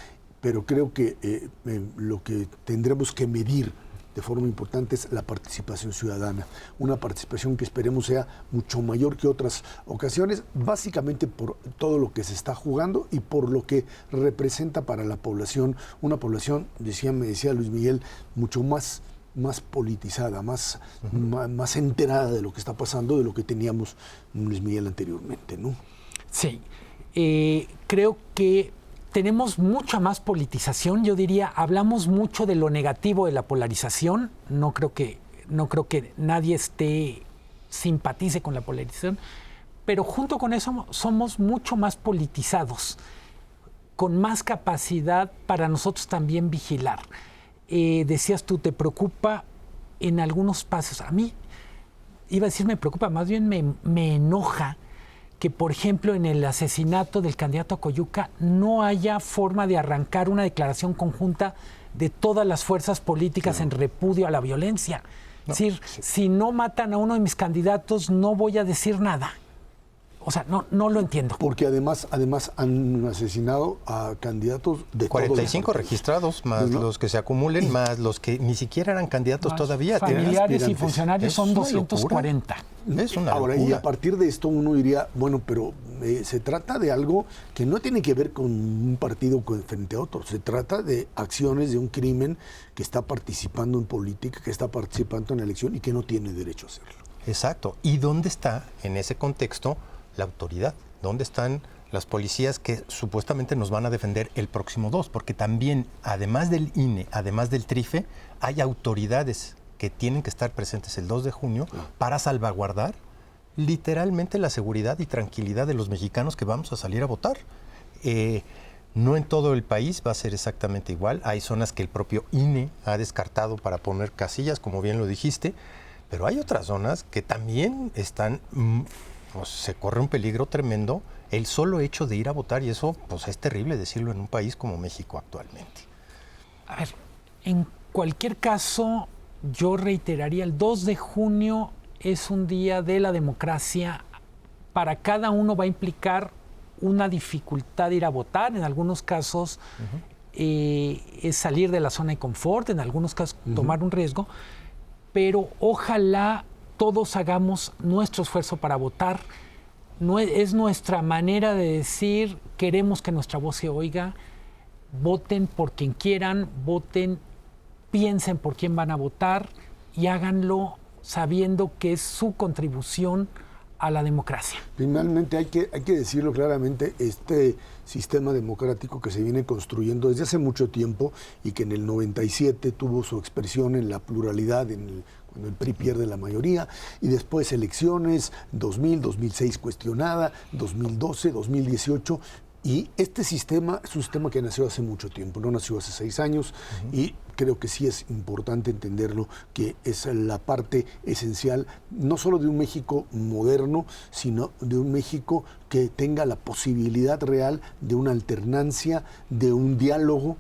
pero creo que lo que tendremos que medir de forma importante es la participación ciudadana, una participación que esperemos sea mucho mayor que otras ocasiones, básicamente por todo lo que se está jugando y por lo que representa para la población, una población, me decía Luis Miguel, mucho más politizada, más enterada de lo que está pasando, de lo que teníamos Luis Miguel anteriormente, ¿no? Sí, creo que tenemos mucha más politización, yo diría, hablamos mucho de lo negativo de la polarización, no creo que nadie simpatice con la polarización, pero junto con eso somos mucho más politizados, con más capacidad para nosotros también vigilar. Decías tú, te preocupa en algunos espacios. A mí, iba a decir me preocupa, más bien me enoja que, por ejemplo, en el asesinato del candidato a Coyuca no haya forma de arrancar una declaración conjunta de todas las fuerzas políticas en repudio a la violencia. Es decir, si no matan a uno de mis candidatos, no voy a decir nada. O sea, no lo entiendo. Porque además han asesinado a candidatos de 45 registrados, más los que se acumulen, más los que ni siquiera eran candidatos todavía. Familiares y funcionarios son 240. Es una Ahora, locura. y a partir de esto uno diría, bueno, pero se trata de algo que no tiene que ver con un partido frente a otro. Se trata de acciones de un crimen que está participando en política, que está participando en la elección y que no tiene derecho a hacerlo. Exacto. ¿Y dónde está, en ese contexto, la autoridad? ¿Dónde están las policías que supuestamente nos van a defender el próximo 2? Porque también, además del INE, además del TRIFE, hay autoridades que tienen que estar presentes el 2 de junio para salvaguardar literalmente la seguridad y tranquilidad de los mexicanos que vamos a salir a votar. No en todo el país va a ser exactamente igual. Hay zonas que el propio INE ha descartado para poner casillas, como bien lo dijiste, pero hay otras zonas que también están... Pues se corre un peligro tremendo el solo hecho de ir a votar, y eso pues es terrible decirlo en un país como México actualmente. A ver, en cualquier caso, yo reiteraría, el 2 de junio es un día de la democracia. Para cada uno va a implicar una dificultad de ir a votar, en algunos casos es salir de la zona de confort, en algunos casos tomar un riesgo, pero ojalá todos hagamos nuestro esfuerzo para votar. No es nuestra manera de decir, queremos que nuestra voz se oiga. Voten por quien quieran, voten, piensen por quién van a votar y háganlo sabiendo que es su contribución a la democracia. Finalmente hay que decirlo claramente, este sistema democrático que se viene construyendo desde hace mucho tiempo y que en el 97 tuvo su expresión en la pluralidad, cuando el PRI pierde la mayoría, y después elecciones, 2000, 2006 cuestionada, 2012, 2018, y este sistema es un sistema que nació hace mucho tiempo, no nació hace 6 años, y creo que sí es importante entenderlo, que es la parte esencial, no solo de un México moderno, sino de un México que tenga la posibilidad real de una alternancia, de un diálogo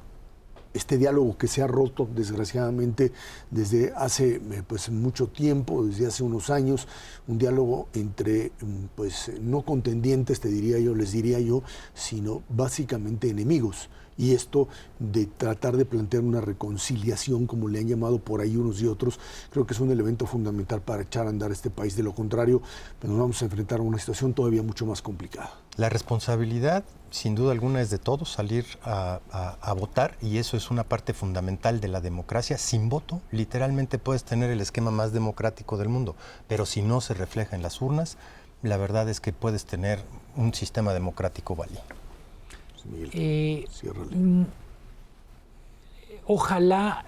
este diálogo que se ha roto desgraciadamente desde hace pues mucho tiempo, desde hace unos años, un diálogo entre pues no contendientes, les diría yo, sino básicamente enemigos. Y esto de tratar de plantear una reconciliación, como le han llamado por ahí unos y otros, creo que es un elemento fundamental para echar a andar este país. De lo contrario, pues nos vamos a enfrentar a una situación todavía mucho más complicada. La responsabilidad, sin duda alguna, es de todos salir a votar, y eso es una parte fundamental de la democracia. Sin voto, literalmente puedes tener el esquema más democrático del mundo, pero si no se refleja en las urnas, la verdad es que puedes tener un sistema democrático valiente. Ojalá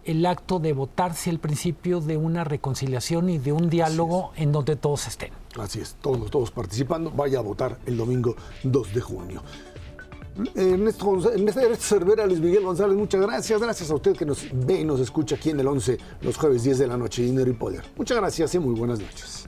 el acto de votar sea el principio de una reconciliación y de un diálogo en donde todos estén. Así es, todos participando. Vaya a votar el domingo 2 de junio. Ernesto Cervera, Luis Miguel González, muchas gracias. Gracias a usted que nos ve y nos escucha aquí en el 11 los jueves 10 de la noche, Dinero y Poder. Muchas gracias y muy buenas noches.